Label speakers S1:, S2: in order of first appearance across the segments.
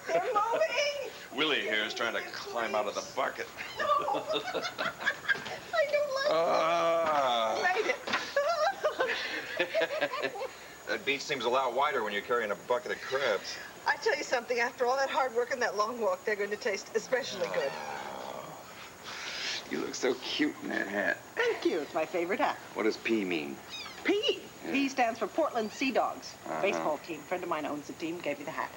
S1: They're moving!
S2: Willie here is trying to climb out of the bucket.
S1: No! I don't like this. Made it.
S2: That beach seems a lot wider when you're carrying a bucket of crabs.
S1: I tell you something, after all that hard work and that long walk, they're going to taste especially good.
S3: You look so cute in that hat.
S1: Thank you. It's my favorite hat.
S3: What does P mean?
S1: P. Yeah. P stands for Portland Sea Dogs. Baseball team. Friend of mine owns the team. Gave me the hat.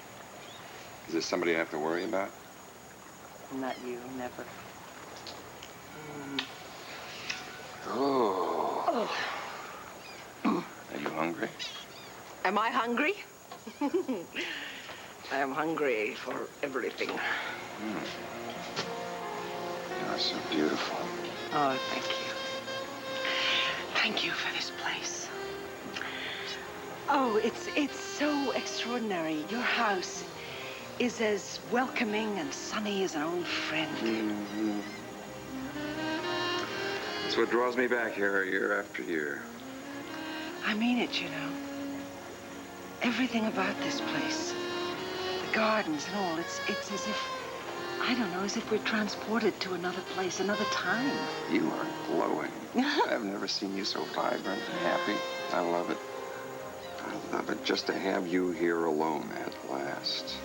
S3: Is there somebody I have to worry about?
S1: Not you. Never.
S3: Oh. Are you hungry?
S1: Am I hungry? I am hungry for everything.
S3: You're so beautiful.
S1: Oh, thank you. Thank you for this place. Oh, it's so extraordinary. Your house is as welcoming and sunny as an old friend.
S3: Mm-hmm. That's what draws me back here year after year.
S1: I mean it, you know. Everything about this place, the gardens and all, it's as if, I don't know, as if we're transported to another place, another time.
S3: You are glowing. I've never seen you so vibrant and happy. I love it. I love it just to have you here alone at last.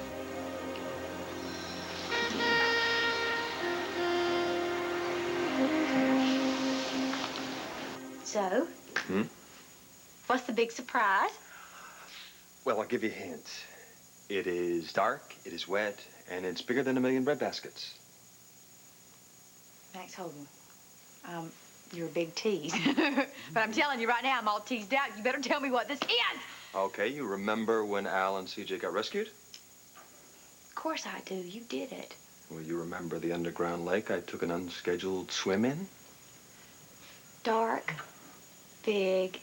S4: So? What's the big surprise?
S5: Well, I'll give you a hint. It is dark, it is wet, and it's bigger than 1,000,000 breadbaskets.
S4: Max Holden, you're a big tease. But I'm telling you right now, I'm all teased out. You better tell me what this is.
S5: Okay, you remember when Al and CJ got rescued?
S4: Of course I do. You did it.
S5: Well, you remember the underground lake I took an unscheduled swim in?
S4: Dark, big,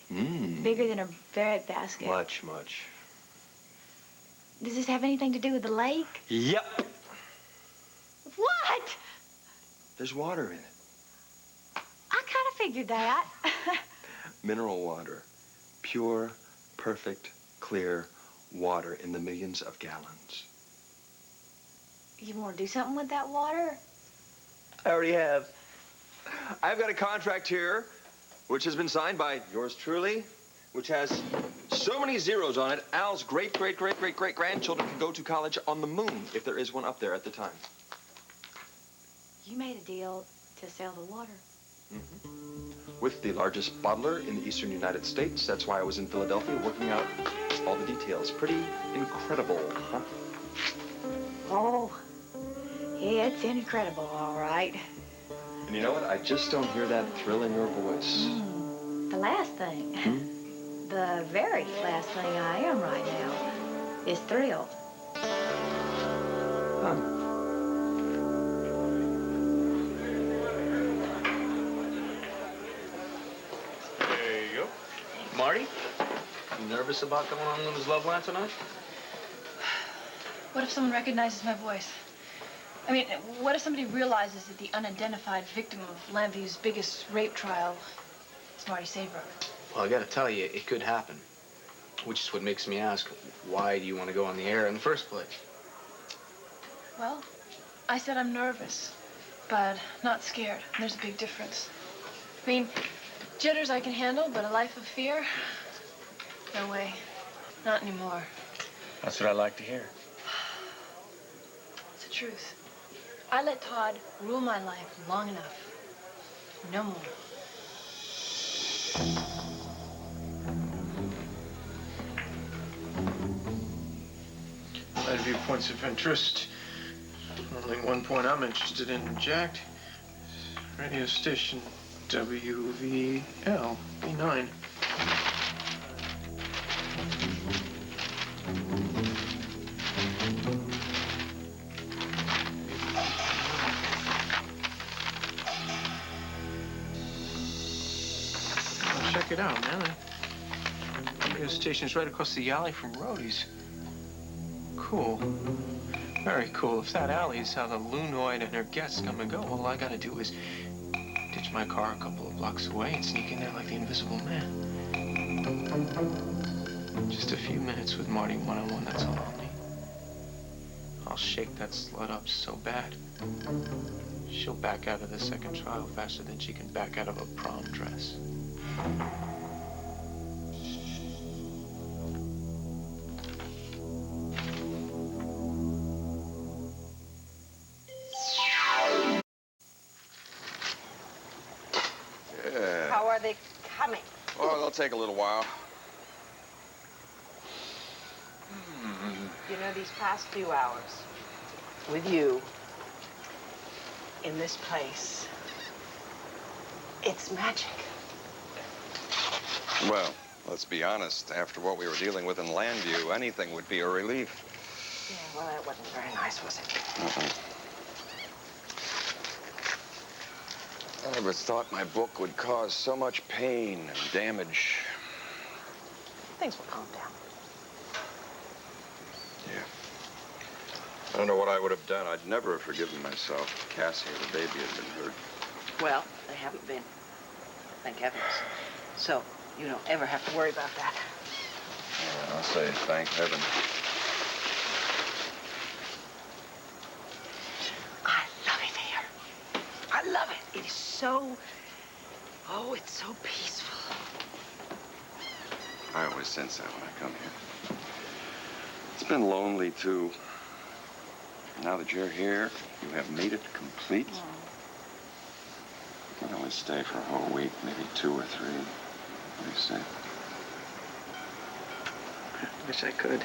S4: bigger than a breadbasket.
S5: Much, much.
S4: Does this have anything to do with the lake?
S5: Yep.
S4: What?
S5: There's water in it.
S4: I kind of figured that.
S5: Mineral water. Pure, perfect, clear water in the millions of gallons.
S4: You want to do something with that water?
S5: I already have. I've got a contract here, which has been signed by yours truly, which has so many zeros on it, Al's great-great-great-great-great-grandchildren can go to college on the moon, if there is one up there at the time.
S4: You made a deal to sell the water.
S5: With the largest bottler in the eastern United States. That's why I was in Philadelphia working out all the details. Pretty incredible, huh?
S4: Oh, yeah, it's incredible, all right.
S5: And you know what? I just don't hear that thrill in your voice.
S4: The last thing, the very last thing I am right now is thrilled.
S6: There you go. Marty, you nervous about going on Luna's Love Line tonight?
S7: What if someone recognizes my voice? I mean, what if somebody realizes that the unidentified victim of Lambview's biggest rape trial is Marty Saybrook?
S6: Well, I gotta tell you, it could happen. Which is what makes me ask, why do you want to go on the air in the first place?
S7: Well, I said I'm nervous, but not scared. There's a big difference. I mean, jitters I can handle, but a life of fear? No way. Not anymore.
S6: That's what I like to hear.
S7: It's the truth. I let Todd rule my life long enough. No more.
S8: I have viewpoints of interest. Only one point I'm interested in, Jack. Radio station WVL B9. Check it out, man. The radio station's right across the alley from Rhodey's. Cool. Very cool. If that alley is how the Lunoid and her guests come and go, all I gotta do is ditch my car a couple of blocks away and sneak in there like the Invisible Man. Just a few minutes with Marty one-on-one, that's all I'll need. I'll shake that slut up so bad. She'll back out of the second trial faster than she can back out of a prom dress.
S3: Yeah.
S1: How are they coming?
S3: Oh, they'll take a little while.
S1: You know, these past few hours with you in this place, it's magic.
S3: Well, let's be honest. After what we were dealing with in Landview, anything would be a relief.
S1: Yeah, well, that wasn't very nice, was it?
S3: I never thought my book would cause so much pain and damage.
S1: Things will calm down.
S3: Yeah. I don't know what I would have done. I'd never have forgiven myself if Cassie or the baby had been hurt.
S1: Well, they haven't been. Thank heavens. So, you don't ever have to worry about that.
S3: Yeah, I'll say thank heaven.
S1: I love it here. I love it. It is so, oh, it's so peaceful.
S3: I always sense that when I come here. It's been lonely, too. Now that you're here, you have made it complete. You can always stay for a whole week, maybe 2 or 3. What do you say?
S1: I wish I could.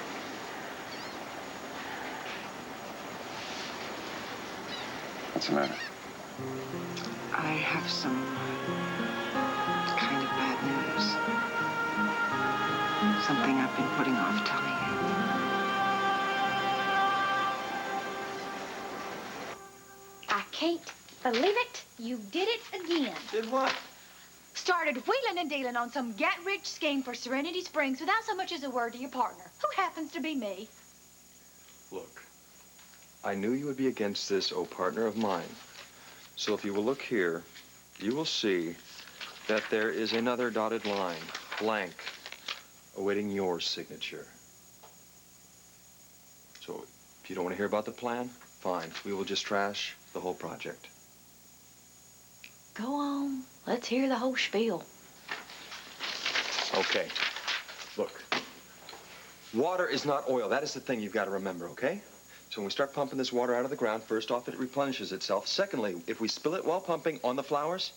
S3: What's the matter?
S1: I have some kind of bad news. Something I've been putting off telling you.
S4: I can't believe it. You did it again.
S8: Did what?
S4: Started wheeling and dealing on some get-rich scheme for Serenity Springs without so much as a word to your partner, who happens to be me.
S5: Look, I knew you would be against this, oh partner of mine. So if you will look here, you will see that there is another dotted line, blank, awaiting your signature. So if you don't want to hear about the plan, fine. We will just trash the whole project.
S4: Go on. Let's hear the whole spiel.
S5: Okay. Look. Water is not oil. That is the thing you've got to remember, okay? So when we start pumping this water out of the ground, first off, it replenishes itself. Secondly, if we spill it while pumping on the flowers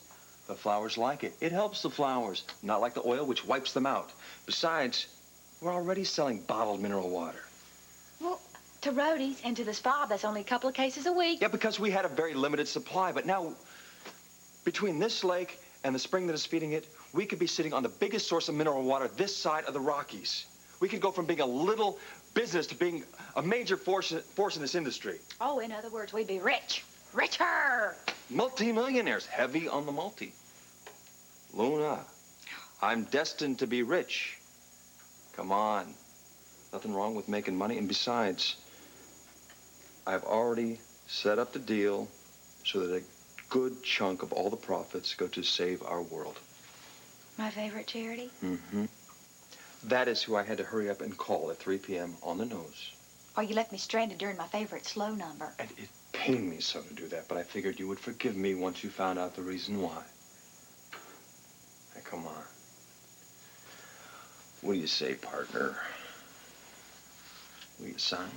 S5: like it. It helps the flowers, not like the oil, which wipes them out. Besides, we're already selling bottled mineral water.
S4: Well, to Rhodey's and to the spa, that's only a couple of cases a week.
S5: Yeah, because we had a very limited supply. But now, between this lake and the spring that is feeding it, we could be sitting on the biggest source of mineral water this side of the Rockies. We could go from being a little business to being a major force in this industry.
S4: Oh, in other words, we'd be rich. Richer!
S5: Multi-millionaires, heavy on the multi. Luna, I'm destined to be rich. Come on. Nothing wrong with making money. And besides, I've already set up the deal so that a good chunk of all the profits go to save our world.
S4: My favorite charity?
S5: Mm-hmm. That is who I had to hurry up and call at 3 p.m. on the nose.
S4: Or you left me stranded during my favorite slow number.
S5: And it pained me so to do that, but I figured you would forgive me once you found out the reason why. Now, come on. What do you say, partner? Will you sign?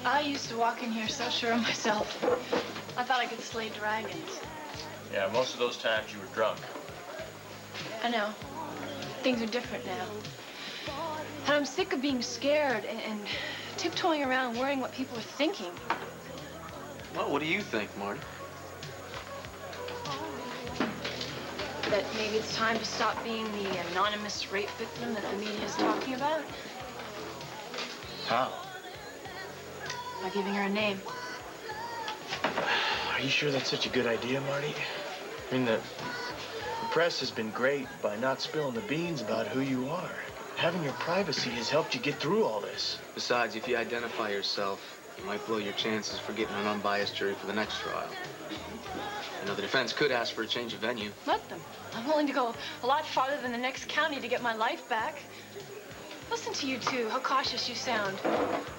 S7: I used to walk in here so sure of myself. I thought I could slay dragons.
S9: Yeah, most of those times you were drunk.
S7: I know. Things are different now. And I'm sick of being scared and tiptoeing around worrying what people are thinking.
S6: Well, what do you think, Marty?
S7: That maybe it's time to stop being the anonymous rape victim that the media is talking about.
S9: How?
S7: By giving her a name.
S9: Are you sure that's such a good idea, Marty? I mean, the press has been great by not spilling the beans about who you are. Having your privacy has helped you get through all this.
S6: Besides, if you identify yourself, it might blow your chances for getting an unbiased jury for the next trial. You know, the defense could ask for a change of venue.
S7: Let them. I'm willing to go a lot farther than the next county to get my life back. Listen to you two, how cautious you sound.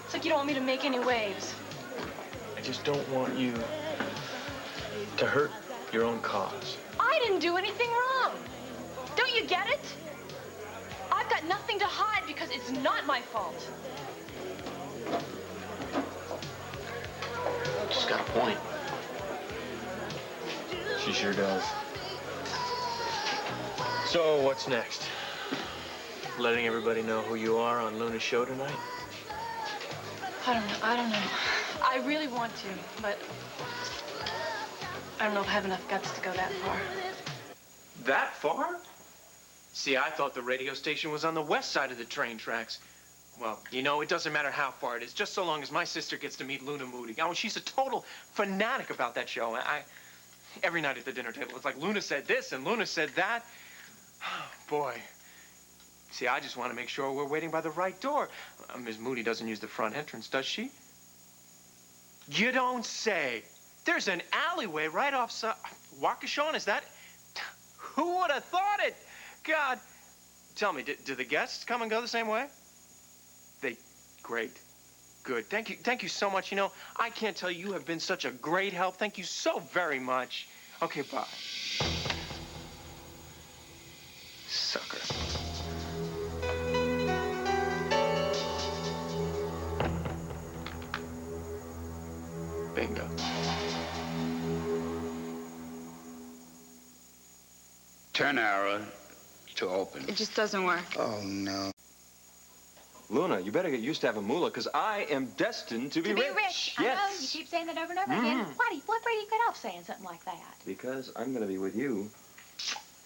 S7: It's like you don't want me to make any waves.
S9: I just don't want you to hurt your own cause.
S7: I didn't do anything wrong. Don't you get it? I've got nothing to hide because it's not my fault.
S6: She's got a point.
S9: She sure does. So, what's next? Letting everybody know who you are on Luna's show tonight?
S7: I don't know. I really want to, but I don't know if I have enough guts to go that far.
S8: That far? See, I thought the radio station was on the west side of the train tracks. Well, you know, it doesn't matter how far it is, just so long as my sister gets to meet Luna Moody. Oh, she's a total fanatic about that show. Every night at the dinner table, it's like Luna said this and Luna said that. Boy. See, I just want to make sure we're waiting by the right door. Miss Moody doesn't use the front entrance, does she? You don't say. There's an alleyway right offside. Waukesha, is that? Who would have thought it? God. Tell me, do the guests come and go the same way? Great. Good. Thank you so much. You know, I can't tell you have been such a great help. Thank you so very much. Okay, bye. Sucker. Bingo.
S10: 10 hour to open.
S11: It just doesn't work.
S10: Oh, no.
S5: Luna, you better get used to having moolah, because I am destined to be rich.
S4: I know.
S5: Yes.
S4: You keep saying that over and over again. Where do you get off saying something like that?
S5: Because I'm going to be with you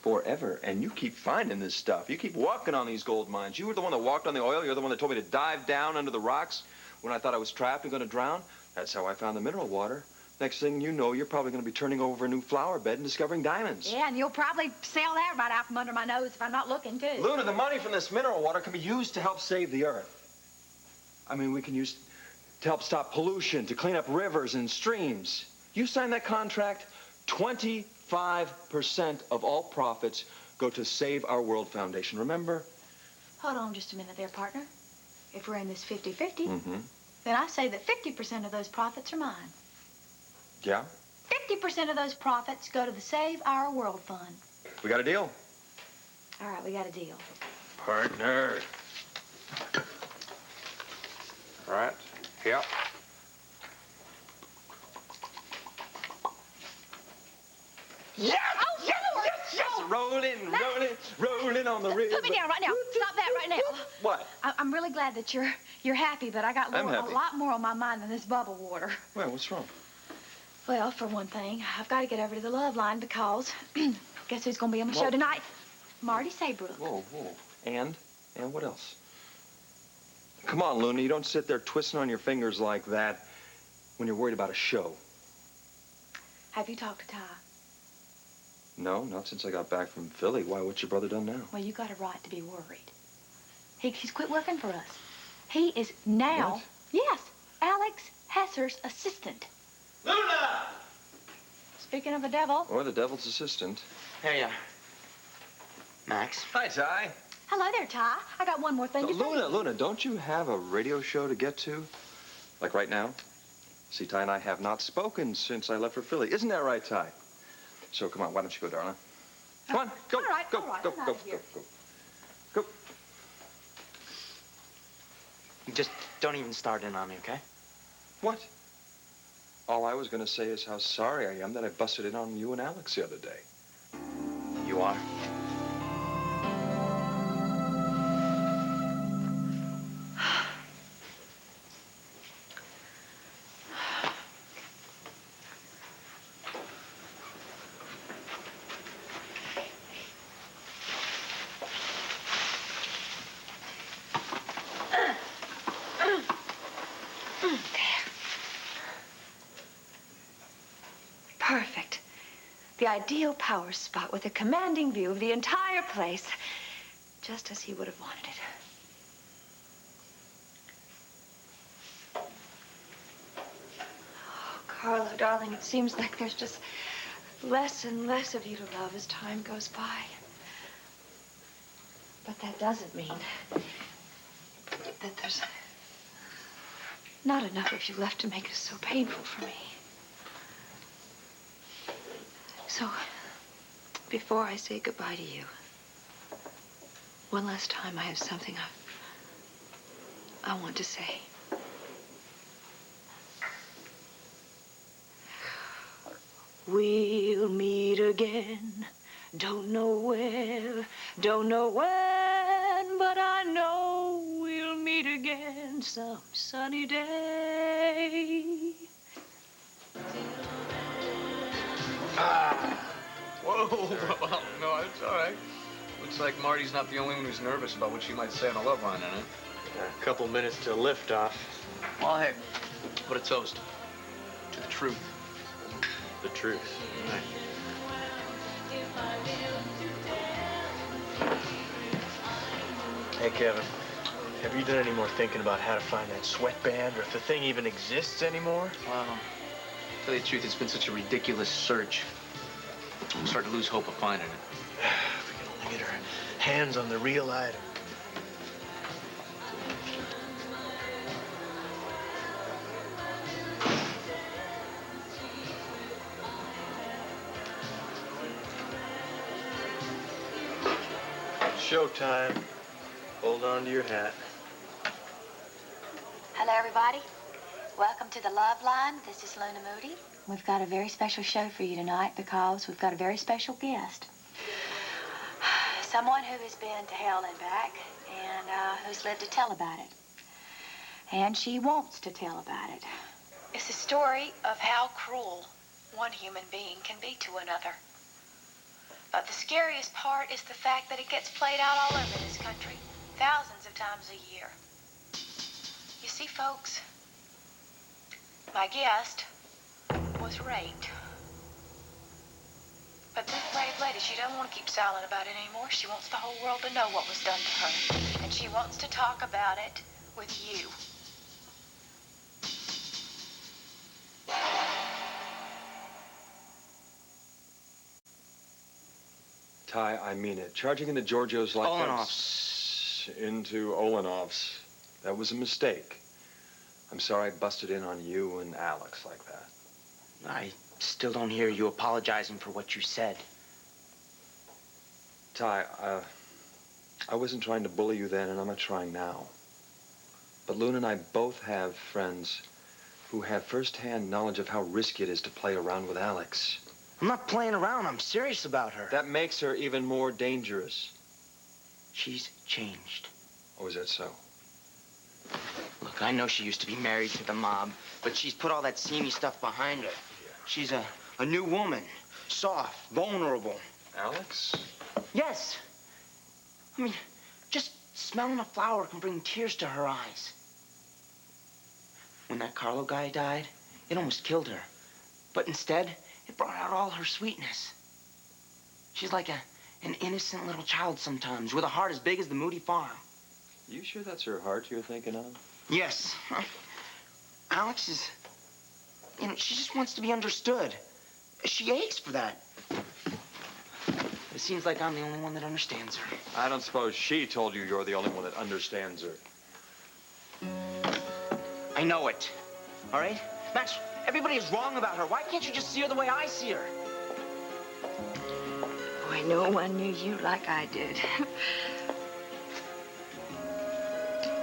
S5: forever, and you keep finding this stuff. You keep walking on these gold mines. You were the one that walked on the oil. You're the one that told me to dive down under the rocks when I thought I was trapped and going to drown. That's how I found the mineral water. Next thing you know, you're probably going to be turning over a new flower bed and discovering diamonds.
S4: Yeah, and you'll probably sell that right out from under my nose if I'm not looking, too.
S5: Luna, the money from this mineral water can be used to help save the earth. I mean, we can use to help stop pollution, to clean up rivers and streams. You signed that contract, 25% of all profits go to Save Our World Foundation, remember?
S4: Hold on just a minute there, partner. If we're in this 50-50, then I say that 50% of those profits are mine.
S5: Yeah?
S4: 50% of those profits go to the Save Our World Fund.
S5: We got a deal.
S4: All right, we got a deal.
S3: Partner. Right? Yep.
S5: Yes!
S4: Oh,
S5: yes!
S4: Lord!
S5: Yes! Yes! Rolling on the river.
S4: Put me down right now. Stop that right now.
S5: What?
S4: I'm really glad that you're happy, but I got a
S5: happy.
S4: lot more on my mind than this bubble water.
S5: Well, what's wrong?
S4: Well, for one thing, I've got to get over to the Love Line because guess who's going to be on my show tonight? Marty Saybrook.
S5: Whoa. And what else? Come on, Luna, you don't sit there twisting on your fingers like that when you're worried about a show.
S4: Have you talked to Ty?
S5: No, not since I got back from Philly. Why, what's your brother done now?
S4: Well, you got a right to be worried. He's quit working for us. He is now,
S5: What?
S4: yes, Alex Hesser's assistant.
S5: Luna!
S4: Speaking of the devil.
S5: Or the devil's assistant.
S6: Here you are. Max.
S5: Hi, Ty.
S4: Hello there, Ty. I got one more thing to say.
S5: Luna, don't you have a radio show to get to? Like right now? See, Ty and I have not spoken since I left for Philly. Isn't that right, Ty? So come on, why don't you go, darling? Come on, go.
S4: All right,
S5: go,
S4: all right,
S5: go,
S4: I'm
S5: go,
S4: out of
S5: go,
S4: here.
S5: go.
S6: Just don't even start in on me, okay?
S5: What? All I was going to say is how sorry I am that I busted in on you and Alex the other day.
S6: You are?
S11: Perfect. The ideal power spot with a commanding view of the entire place, just as he would have wanted it. Oh, Carlo, darling, it seems like there's just less and less of you to love as time goes by. But that doesn't mean Not enough of you left to make it so painful for me. So, before I say goodbye to you, one last time I have something I want to say. We'll meet again. Don't know where, don't know when, but I know we'll meet again some sunny day.
S6: Whoa, well, no, it's all right. Looks like Marty's not the only one who's nervous about what she might say on a love line, huh?
S9: A couple minutes till liftoff.
S6: Well, hey, but a toast to the truth.
S9: The truth. Right. Hey, Kevin. Have you done any more thinking about how to find that sweatband, or if the thing even exists anymore?
S6: Well, to tell you the truth, it's been such a ridiculous search. I'm starting to lose hope of finding it.
S9: If we can only get our hands on the real item. Showtime. Hold on to your hat.
S12: Hello, everybody. Welcome to the Love Line. This is Luna Moody. We've got a very special show for you tonight because we've got a very special guest. Someone who has been to hell and back and who's lived to tell about it. And she wants to tell about it. It's a story of how cruel one human being can be to another. But the scariest part is the fact that it gets played out all over this country, thousands of times a year. You see, folks, my guest was raped. But this brave lady, she doesn't want to keep silent about it anymore. She wants the whole world to know what was done to her. And she wants to talk about it with you.
S5: Ty, I mean it. Charging into Giorgio's like
S13: Olanov's.
S5: Into Olanov's. That was a mistake. I'm sorry I busted in on you and Alex like that.
S13: I still don't hear you apologizing for what you said.
S5: Ty, I wasn't trying to bully you then, and I'm not trying now. But Luna and I both have friends who have first-hand knowledge of how risky it is to play around with Alex.
S13: I'm not playing around. I'm serious about her.
S5: That makes her even more dangerous.
S13: She's changed.
S5: Oh, is that so?
S13: Look, I know she used to be married to the mob, but she's put all that seamy stuff behind her. She's a new woman. Soft, vulnerable.
S5: Alex?
S13: Yes. I mean, just smelling a flower can bring tears to her eyes. When that Carlo guy died, it almost killed her. But instead, it brought out all her sweetness. She's like an innocent little child sometimes, with a heart as big as the Moody farm.
S5: You sure that's her heart you're thinking of?
S13: Yes. Alex is, she just wants to be understood. She aches for that. It seems like I'm the only one that understands her.
S5: I don't suppose she told you you're the only one that understands her.
S13: I know it. All right? Max, everybody is wrong about her. Why can't you just see her the way I see her?
S11: Boy, no one knew you like I did.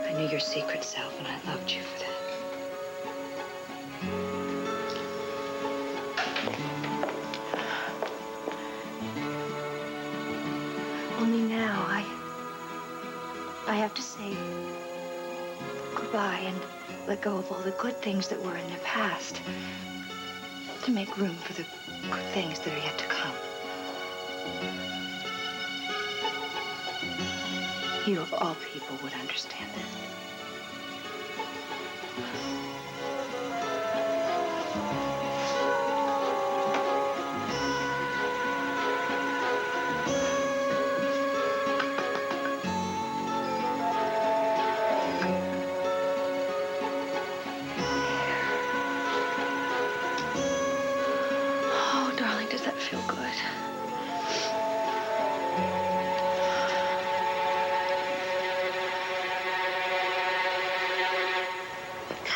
S11: I knew your secret self, and I loved you for that. Only now, I have to say goodbye and let go of all the good things that were in the past to make room for the good things that are yet to come. You, of all people, would understand that. Oh, darling, does that feel good?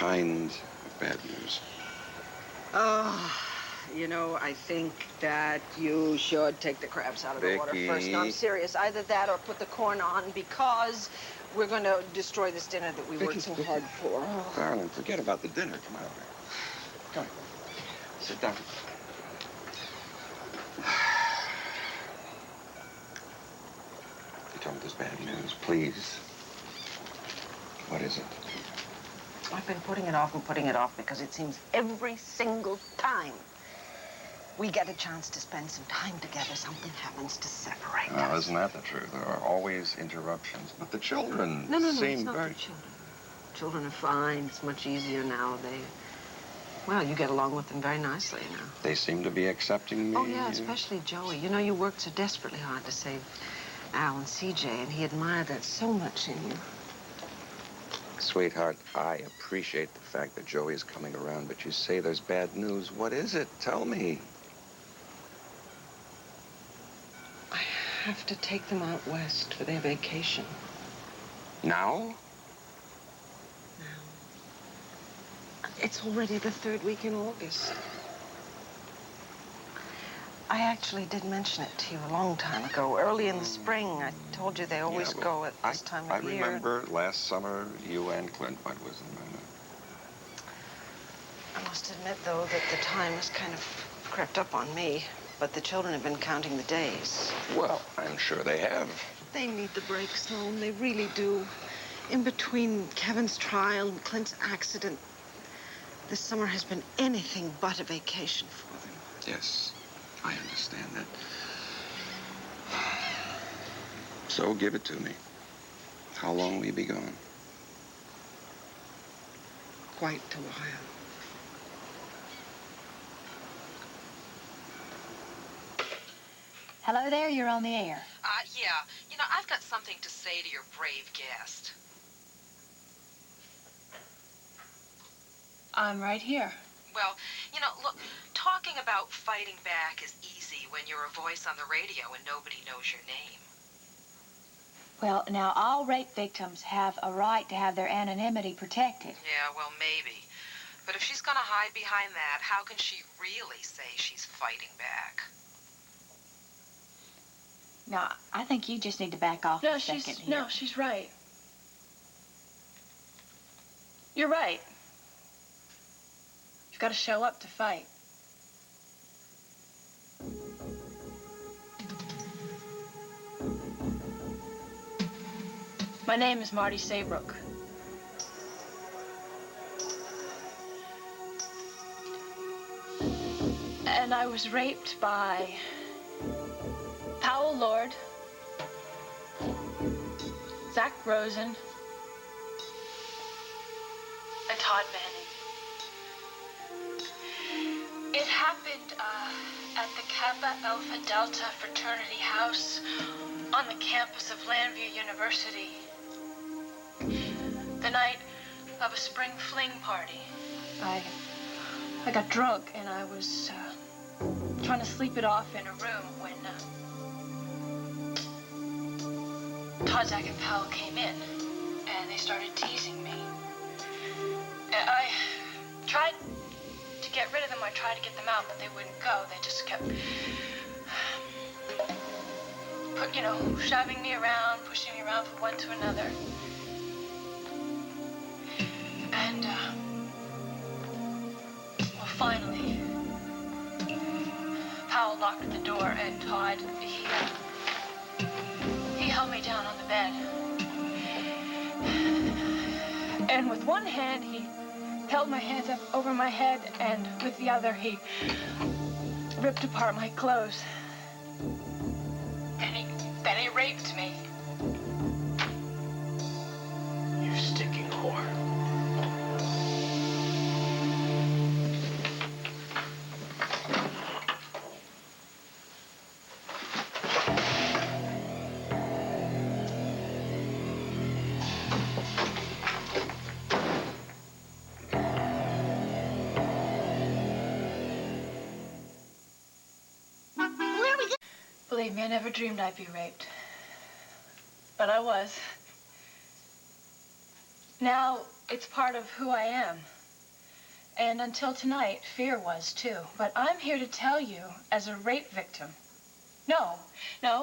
S3: kind of bad news?
S1: Oh, you know, I think that you should take the crabs out of the water first. No, I'm
S3: Vicky.
S1: serious. Either that or put the corn on because we're going to destroy this dinner that we worked so hard for. Oh.
S3: Darling, forget about the dinner. Come on over here. Come on. Sit down. You told me this bad news, please. What is it?
S1: I've been putting it off and putting it off because it seems every single time we get a chance to spend some time together, something happens to separate
S3: Well,
S1: us.
S3: isn't that the truth? There are always interruptions. But the children
S1: No,
S3: seem
S1: it's not
S3: very...
S1: the children. Children are fine. It's much easier now. Well, you get along with them very nicely now.
S3: They seem to be accepting me.
S1: Oh, yeah, especially Joey. You know, you worked so desperately hard to save Al and CJ, and he admired that so much in you.
S3: Sweetheart, I appreciate the fact that Joey is coming around, but you say there's bad news. What is it? Tell me.
S1: I have to take them out west for their vacation.
S3: Now?
S1: It's already the third week in August. I actually did mention it to you a long time ago. Early in the spring, I told you they always go at this time of year.
S3: I remember last summer you and Clint went with them.
S1: I must admit, though, that the time has kind of crept up on me. But the children have been counting the days.
S3: Well, I'm sure they have.
S1: They need the break, Sloan. They really do. In between Kevin's trial and Clint's accident, this summer has been anything but a vacation for them.
S3: Yes, I understand that. So give it to me. How long will you be gone?
S1: Quite a while.
S12: Hello there, you're on the air.
S14: Yeah. You know, I've got something to say to your brave guest.
S7: I'm right here.
S14: Well, you know, look, talking about fighting back is easy when you're a voice on the radio and nobody knows your name.
S12: Well, now, all rape victims have a right to have their anonymity protected.
S14: Yeah, well, maybe. But if she's gonna hide behind that, how can she really say she's fighting back?
S12: Now, I think you just need to back off a second here.
S7: No, she's right. You're right. You've got to show up to fight. My name is Marty Saybrook. And I was raped by Powell Lord, Zach Rosen, and Todd Manning. It happened at the Kappa Alpha Delta Fraternity House on the campus of Landview University. The night of a spring fling party. I got drunk and I was trying to sleep it off in a room when Todd, Zach, and Powell came in and they started teasing me. And I tried to get rid of them. I tried to get them out, but they wouldn't go. They just kept shoving me around, pushing me around from one to another. And, well, finally, Powell locked the door, and Todd, he held me down on the bed. And with one hand, he held my hands up over my head, and with the other, he ripped apart my clothes. Then he raped me.
S9: You sticking whore.
S7: Believe me, I never dreamed I'd be raped. But I was. Now it's part of who I am. And until tonight, fear was too. But I'm here to tell you, as a rape victim, no,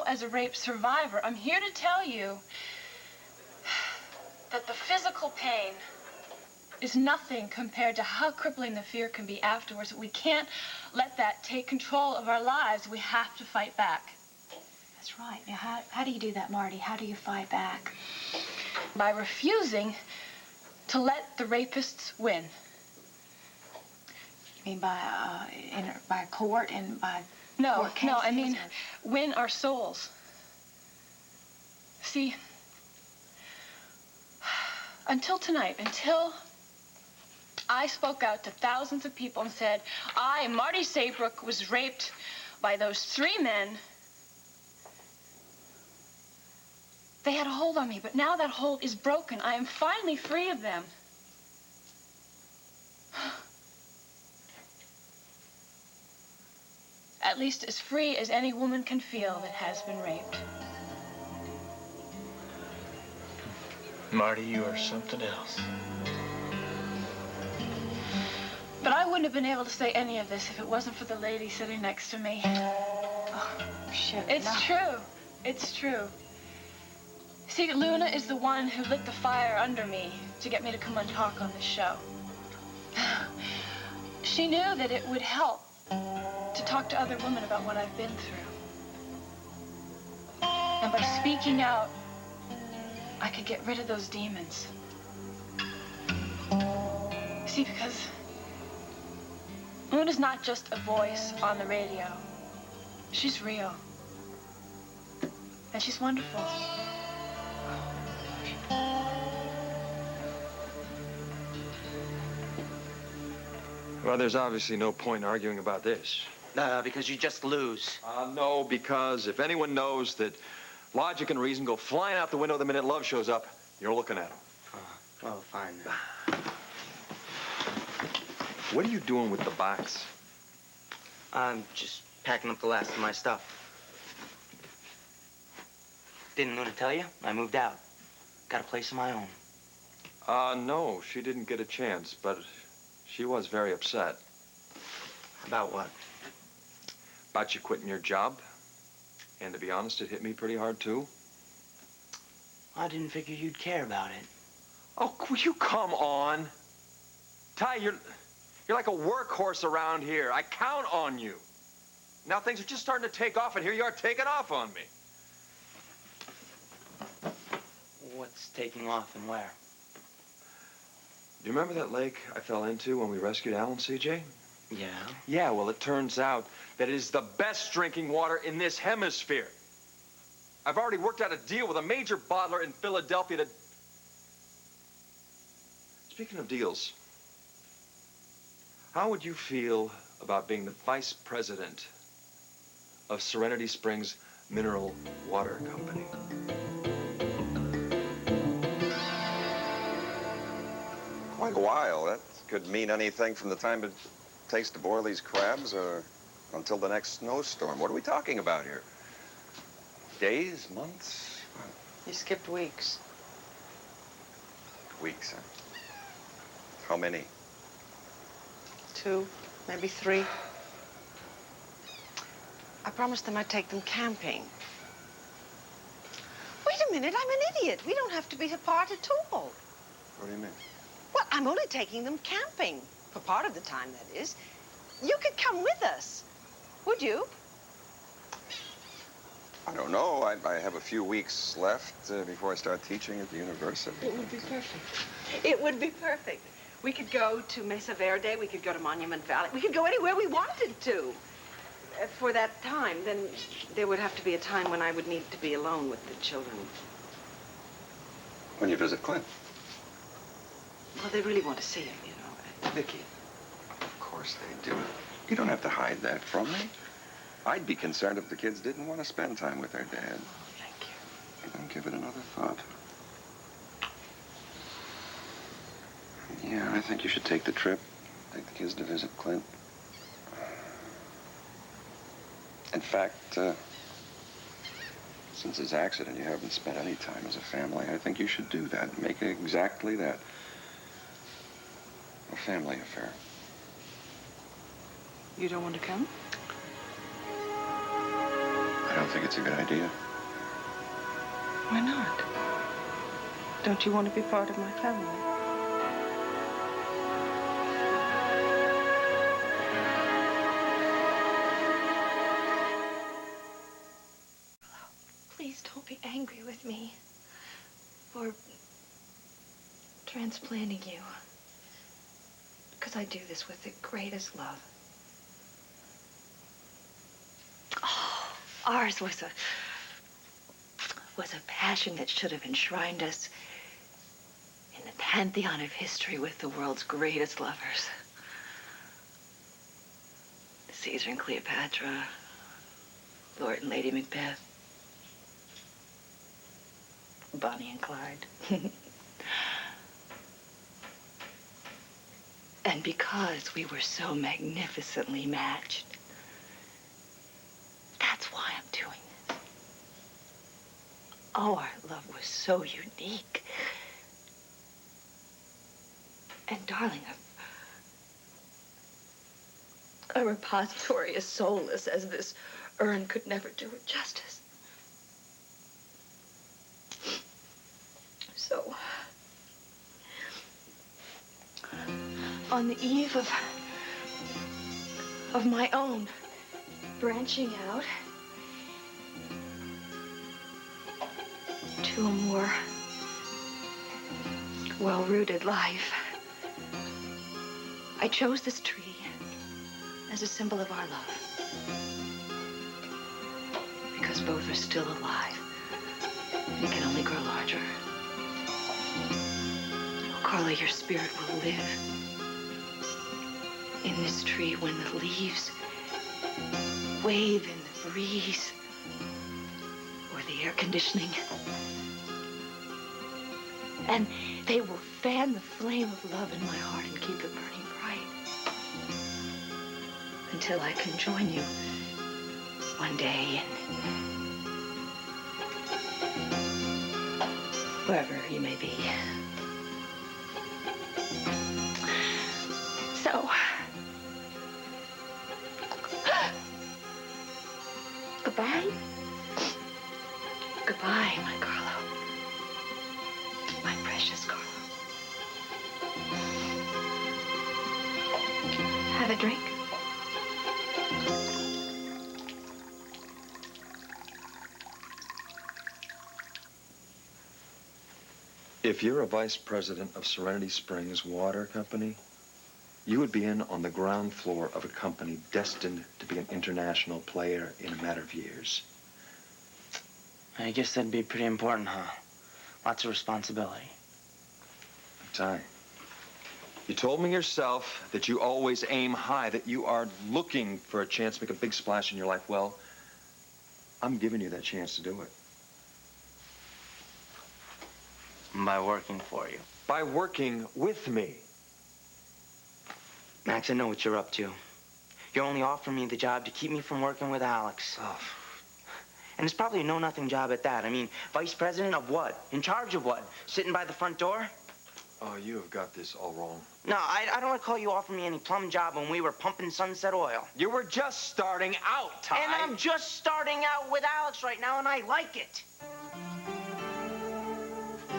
S7: as a rape survivor, I'm here to tell you that the physical pain is nothing compared to how crippling the fear can be afterwards. We can't let that take control of our lives. We have to fight back.
S12: That's right. Now, how do you do that, Marty? How do you fight back?
S7: By refusing to let the rapists win.
S12: You mean by court and by
S7: No,
S12: court cases,
S7: I mean
S12: or...
S7: win our souls. See, until tonight, until I spoke out to thousands of people and said, I, Marty Saybrook, was raped by those 3 men. They had a hold on me, but now that hold is broken. I am finally free of them. At least as free as any woman can feel that has been raped.
S9: Marty, you are something else.
S7: But I wouldn't have been able to say any of this if it wasn't for the lady sitting next to me.
S12: Oh, shit.
S7: It's true. It's true. See, Luna is the one who lit the fire under me to get me to come and talk on this show. She knew that it would help to talk to other women about what I've been through. And by speaking out, I could get rid of those demons. See, because Luna's not just a voice on the radio. She's real. And she's wonderful.
S5: Well, there's obviously no point in arguing about this.
S13: Because you just lose.
S5: No, because if anyone knows that logic and reason go flying out the window the minute love shows up, you're looking at them.
S13: Well, fine.
S5: What are you doing with the box?
S13: I'm just packing up the last of my stuff. Didn't Luna tell you? I moved out. Got a place of my own.
S5: No, she didn't get a chance, but she was very upset.
S13: About what?
S5: About you quitting your job. And to be honest, it hit me pretty hard, too.
S13: I didn't figure you'd care about it.
S5: Oh, will you come on? Ty, you're like a workhorse around here. I count on you. Now things are just starting to take off, and here you are taking off on me.
S13: What's taking off and where?
S5: Do you remember that lake I fell into when we rescued Alan, CJ?
S13: Yeah.
S5: Yeah, well, it turns out that it is the best drinking water in this hemisphere. I've already worked out a deal with a major bottler in Philadelphia to... Speaking of deals, how would you feel about being the vice president of Serenity Springs Mineral Water Company?
S3: Quite a while. That could mean anything from the time it takes to boil these crabs or until the next snowstorm. What are we talking about here? Days, months?
S1: You skipped weeks.
S3: Weeks, huh? How many?
S1: 2, maybe 3. I promised them I'd take them camping. Wait a minute, I'm an idiot. We don't have to be apart at all.
S3: What do you mean?
S1: Well, I'm only taking them camping. For part of the time, that is. You could come with us. Would you?
S3: I don't know. I have a few weeks left before I start teaching at the university.
S1: It would be perfect. It would be perfect. We could go to Mesa Verde. We could go to Monument Valley. We could go anywhere we wanted to. For that time, then there would have to be a time when I would need to be alone with the children.
S3: When you visit Clint?
S1: Well, they really want to see him, you know.
S3: Vicky, of course they do. You don't have to hide that from me. I'd be concerned if the kids didn't want to spend time with their dad.
S1: Thank you.
S3: Don't give it another thought. Yeah, I think you should take the trip. Take the kids to visit Clint. In fact, Since his accident, you haven't spent any time as a family. I think you should do that. Make it exactly that. A family affair.
S1: You don't want to come?
S3: I don't think it's a good idea.
S1: Why not? Don't you want to be part of my family?
S4: Please don't be angry with me for transplanting you. Because I do this with the greatest love. Oh, ours was a passion that should have enshrined us in the pantheon of history with the world's greatest lovers. Caesar and Cleopatra, Lord and Lady Macbeth, Bonnie and Clyde. And because we were so magnificently matched, that's why I'm doing this. Oh, our love was so unique. And darling, a repository as soulless as this urn could never do it justice. So, on the eve of my own branching out to a more well-rooted life, I chose this tree as a symbol of our love. Because both are still alive and can only grow larger. Oh, Carla, your spirit will live in this tree when the leaves wave in the breeze or the air conditioning. And they will fan the flame of love in my heart and keep it burning bright. Until I can join you one day in wherever you may be. So, goodbye. Goodbye, my Carlo. My precious Carlo. Have a drink?
S5: If you're a vice president of Serenity Springs Water Company, you would be in on the ground floor of a company destined to be an international player in a matter of years.
S13: I guess that'd be pretty important, huh? Lots of responsibility.
S5: Ty, you told me yourself that you always aim high, that you are looking for a chance to make a big splash in your life. Well, I'm giving you that chance to do it.
S13: By working for you.
S5: By working with me.
S13: Max, I know what you're up to. You're only offering me the job to keep me from working with Alex.
S5: Oh.
S13: And it's probably a know-nothing job at that. I mean, vice president of what? In charge of what? Sitting by the front door?
S5: Oh, you have got this all wrong.
S13: No, I don't recall you offering me any plum job when we were pumping Sunset Oil.
S5: You were just starting out, Ty.
S13: And I'm just starting out with Alex right now, and I like it.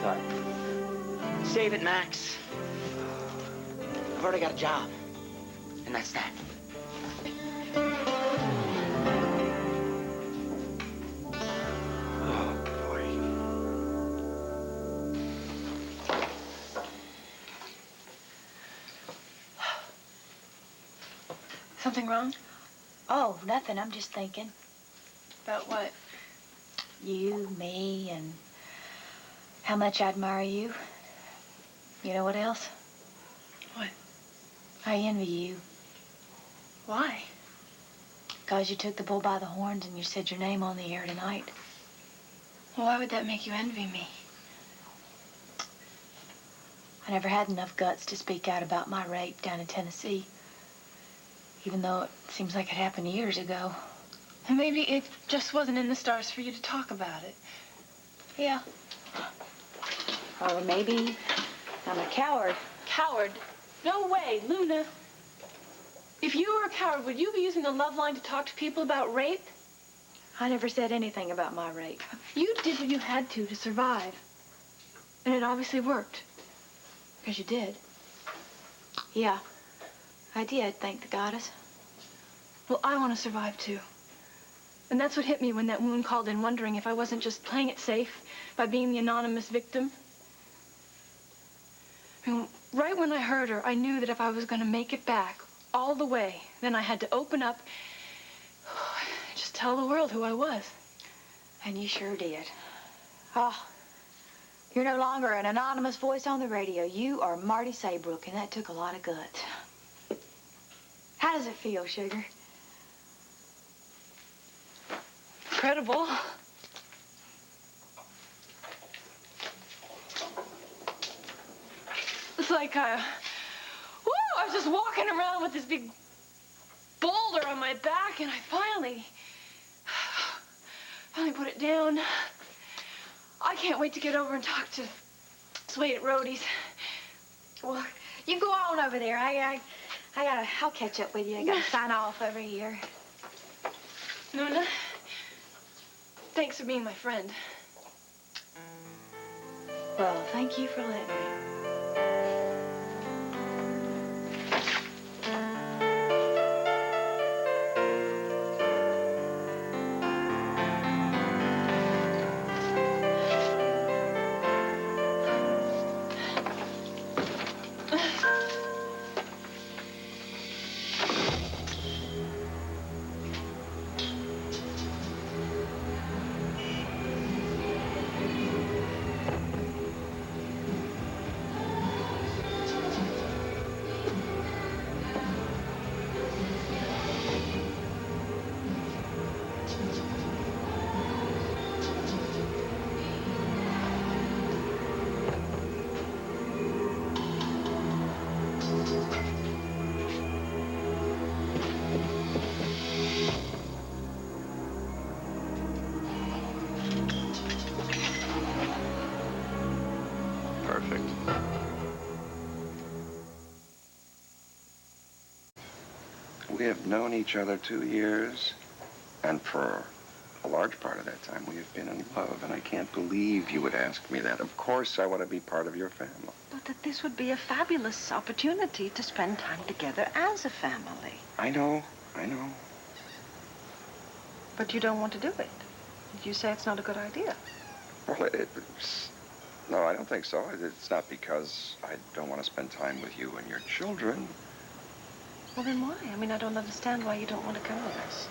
S5: Ty.
S13: Save it, Max. I've already got a job. And that's that.
S5: Oh, boy.
S7: Something wrong?
S12: Oh, nothing. I'm just thinking.
S7: About what?
S12: You, me, and how much I admire you. You know what else?
S7: What?
S12: I envy you.
S7: Why?
S12: Because you took the bull by the horns and you said your name on the air tonight.
S7: Well, why would that make you envy me?
S12: I never had enough guts to speak out about my rape down in Tennessee. Even though it seems like it happened years ago.
S7: Maybe it just wasn't in the stars for you to talk about it.
S12: Yeah. Or maybe I'm a coward.
S7: Coward? No way, Luna. If you were a coward, would you be using the love line to talk to people about rape?
S4: I never said anything about my rape.
S7: You did what you had to survive. And it obviously worked. Because you did.
S4: Yeah, I did, thank the goddess.
S7: Well, I want to survive, too. And that's what hit me when that woman called in wondering if I wasn't just playing it safe by being the anonymous victim. I mean, right when I heard her, I knew that if I was going to make it back all the way, then I had to open up, just tell the world who I was.
S4: And you sure did. Oh, you're no longer an anonymous voice on the radio. You are Marty Saybrook, and that took a lot of guts. How does it feel, sugar?
S7: Incredible. It's like I was just walking around with this big boulder on my back, and I finally put it down. I can't wait to get over and talk to Swade at Rhodey's.
S4: Well, you go on over there. I'll catch up with you. I gotta sign off over here.
S7: Luna, thanks for being my friend.
S4: Well, thank you for letting me.
S3: Perfect. We have known each other 2 years, and for a large part of that time, we have been in love, and I can't believe you would ask me that. Of course, I want to be part of your family.
S1: But that this would be a fabulous opportunity to spend time together as a family.
S3: I know.
S1: But you don't want to do it. You say it's not a good idea.
S3: Well, no, I don't think so. It's not because I don't want to spend time with you and your children.
S1: Well, then why? I mean, I don't understand why you don't want to come with us.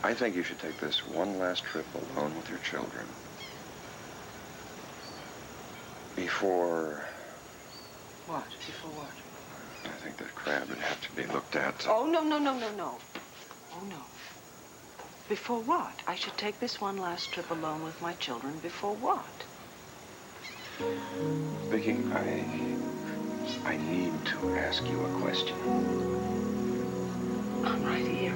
S3: I think you should take this one last trip alone with your children. Before...
S1: What? Before what?
S3: I think that crab would have to be looked at.
S1: Oh, no. Oh, no. Before what? I should take this one last trip alone with my children. Before what?
S3: Vicky, I need to ask you a question.
S1: I'm right here.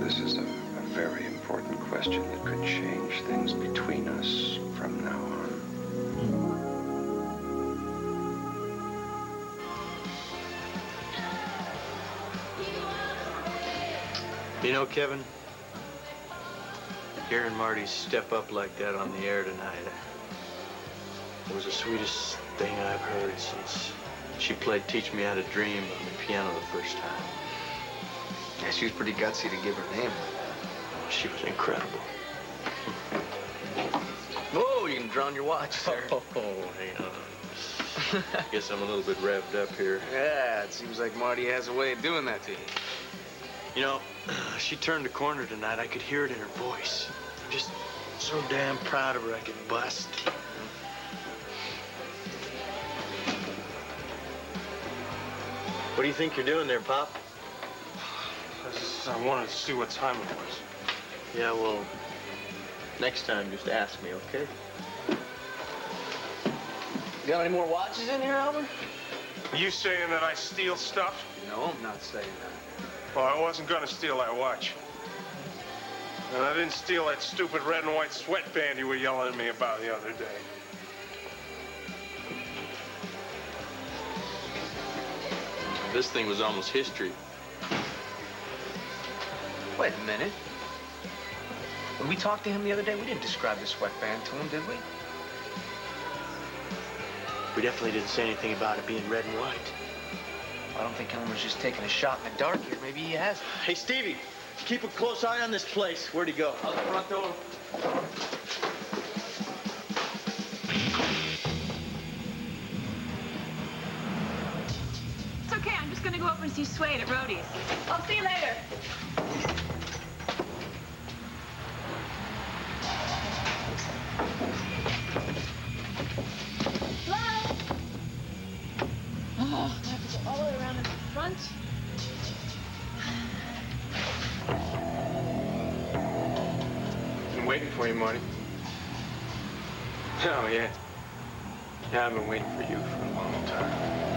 S3: This is a very important question that could change things between us from now on.
S9: You know, Kevin, hearing Marty step up like that on the air tonight, it was the sweetest thing I've heard since she played Teach Me How to Dream on the piano the first time.
S6: Yeah, she was pretty gutsy to give her name like that.
S9: She was incredible.
S6: Whoa, you can draw on your watch, sir.
S9: Oh, hang on. I guess I'm a little bit revved up here.
S6: Yeah, it seems like Marty has a way of doing that to you.
S9: You know, she turned the corner tonight. I could hear it in her voice. I'm just so damn proud of her I could bust. What do you think you're doing there, Pop?
S8: I wanted to see what time it was.
S9: Yeah, well, next time just ask me, okay?
S6: You got any more watches in here, Albert?
S8: Are you saying that I steal stuff?
S6: No, I'm not saying that.
S8: Well, I wasn't gonna steal that watch. And I didn't steal that stupid red and white sweatband you were yelling at me about the other day.
S6: This thing was almost history.
S13: Wait a minute. When we talked to him the other day, we didn't describe the sweatband to him, did we?
S9: We definitely didn't say anything about it being red and white.
S13: I don't think Elmer's just taking a shot in the dark here. Maybe he has.
S9: Hey, Stevie, keep a close eye on this place. Where'd he go?
S13: Out the front door.
S7: It's okay. I'm just gonna go up and see Suede at Rhodey's. I'll see you later. Hello? Oh, I have to go all the way around in the front.
S8: Been waiting for you, Marty. Oh, yeah. Yeah, I've been waiting for you for a long time.